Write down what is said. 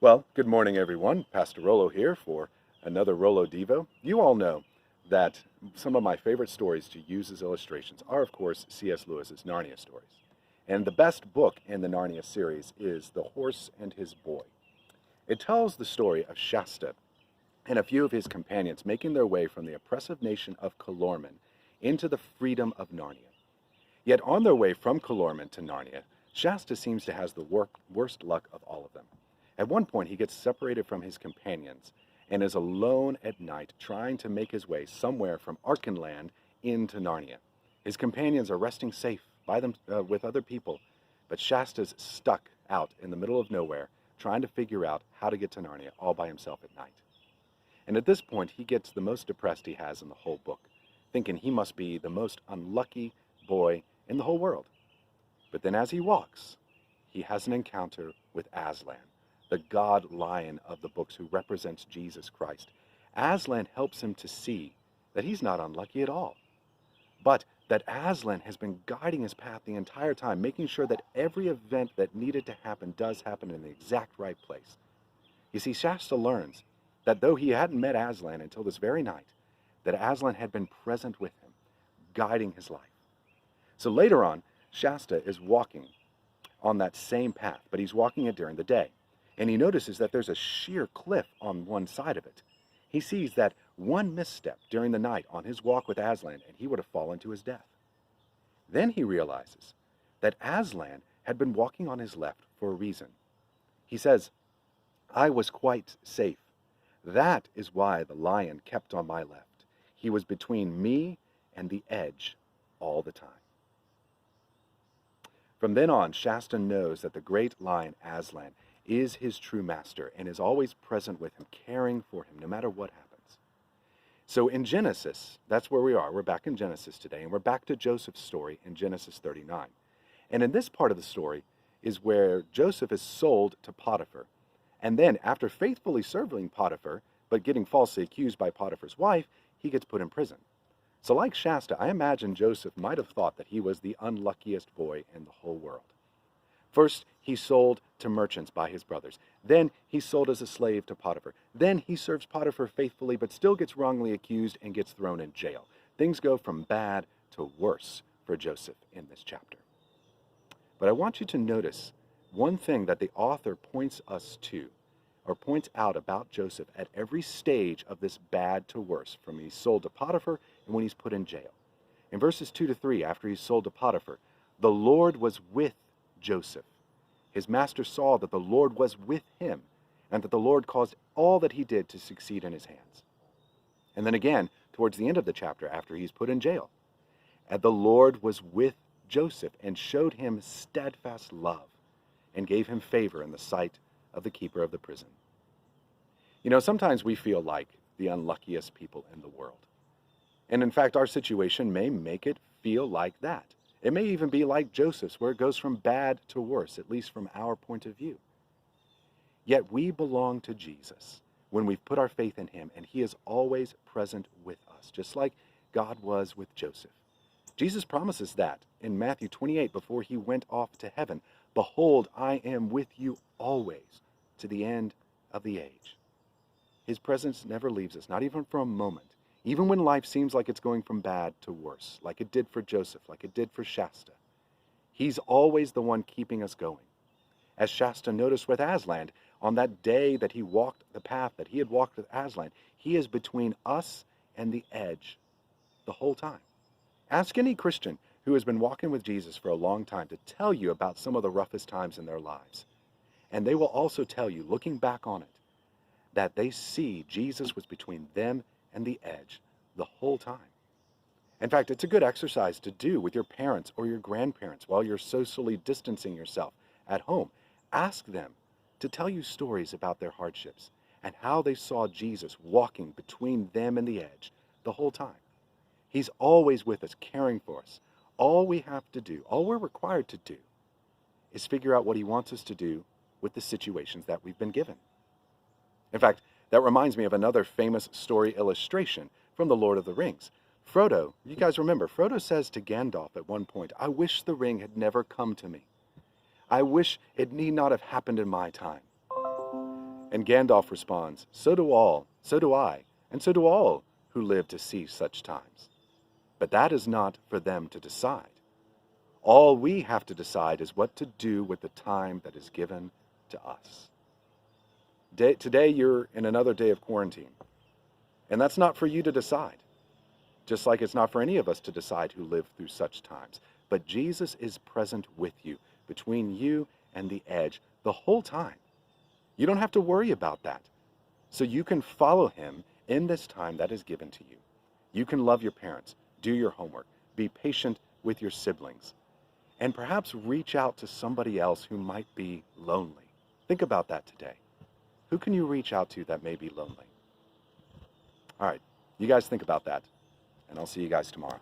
Well, good morning, everyone. Pastor Rollo here for another Rollo Devo. You all know that some of my favorite stories to use as illustrations are, of course, C.S. Lewis's Narnia stories. And the best book in the Narnia series is The Horse and His Boy. It tells the story of Shasta and a few of his companions making their way from the oppressive nation of Calormen into the freedom of Narnia. Yet on their way from Calormen to Narnia, Shasta seems to have the worst luck of all of them. At one point, he gets separated from his companions and is alone at night trying to make his way somewhere from Archenland into Narnia. His companions are resting safe with other people, but Shasta's stuck out in the middle of nowhere trying to figure out how to get to Narnia all by himself at night. And at this point, he gets the most depressed he has in the whole book, thinking he must be the most unlucky boy in the whole world. But then as he walks, he has an encounter with Aslan, the god lion of the books who represents Jesus Christ. Aslan helps him to see that he's not unlucky at all, but that Aslan has been guiding his path the entire time, making sure that every event that needed to happen does happen in the exact right place. You see, Shasta learns that though he hadn't met Aslan until this very night, that Aslan had been present with him, guiding his life. So later on, Shasta is walking on that same path, but he's walking it during the day. And he notices that there's a sheer cliff on one side of it. He sees that one misstep during the night on his walk with Aslan, and he would have fallen to his death. Then he realizes that Aslan had been walking on his left for a reason. He says, "I was quite safe. That is why the lion kept on my left. He was between me and the edge all the time." From then on, Shasta knows that the great lion Aslan is his true master and is always present with him, caring for him no matter what happens. So in Genesis, that's where we are. We're back in Genesis today, and we're back to Joseph's story in Genesis 39. And in this part of the story is where Joseph is sold to Potiphar. And then after faithfully serving Potiphar, but getting falsely accused by Potiphar's wife, he gets put in prison. So like Shasta, I imagine Joseph might have thought that he was the unluckiest boy in the whole world. First, he's sold to merchants by his brothers. Then he's sold as a slave to Potiphar. Then he serves Potiphar faithfully, but still gets wrongly accused and gets thrown in jail. Things go from bad to worse for Joseph in this chapter. But I want you to notice one thing that the author points us to, or points out about Joseph at every stage of this bad to worse, from when he's sold to Potiphar and when he's put in jail. In verses 2 to 3, after he's sold to Potiphar, the Lord was with Joseph. His master saw that the Lord was with him, and that the Lord caused all that he did to succeed in his hands. And then again, towards the end of the chapter, after he's put in jail, and the Lord was with Joseph and showed him steadfast love and gave him favor in the sight of the keeper of the prison. You know, sometimes we feel like the unluckiest people in the world. And in fact, our situation may make it feel like that. It may even be like Joseph's, where it goes from bad to worse, at least from our point of view. Yet we belong to Jesus when we've put our faith in him, and he is always present with us, just like God was with Joseph. Jesus promises that in Matthew 28 before he went off to heaven. "Behold, I am with you always to the end of the age." His presence never leaves us, not even for a moment. Even when life seems like it's going from bad to worse, like it did for Joseph, like it did for Shasta, he's always the one keeping us going. As Shasta noticed with Aslan, on that day that he walked the path that he had walked with Aslan, he is between us and the edge the whole time. Ask any Christian who has been walking with Jesus for a long time to tell you about some of the roughest times in their lives. And they will also tell you, looking back on it, that they see Jesus was between them and the edge the whole time. In fact, it's a good exercise to do with your parents or your grandparents while you're socially distancing yourself at home. Ask them to tell you stories about their hardships and how they saw Jesus walking between them and the edge the whole time. He's always with us, caring for us. All we have to do, all we're required to do, is figure out what he wants us to do with the situations that we've been given. In fact, that reminds me of another famous story illustration from The Lord of the Rings. Frodo, you guys remember, Frodo says to Gandalf at one point, "I wish the ring had never come to me. I wish it need not have happened in my time." And Gandalf responds, so do I, and so do all who live to see such times. But that is not for them to decide. All we have to decide is what to do with the time that is given to us. Today you're in another day of quarantine, and that's not for you to decide, just like it's not for any of us to decide who live through such times. But Jesus is present with you, between you and the edge, the whole time. You don't have to worry about that. So you can follow him in this time that is given to you. You can love your parents, do your homework, be patient with your siblings, and perhaps reach out to somebody else who might be lonely. Think about that today. Who can you reach out to that may be lonely? All right, you guys think about that, and I'll see you guys tomorrow.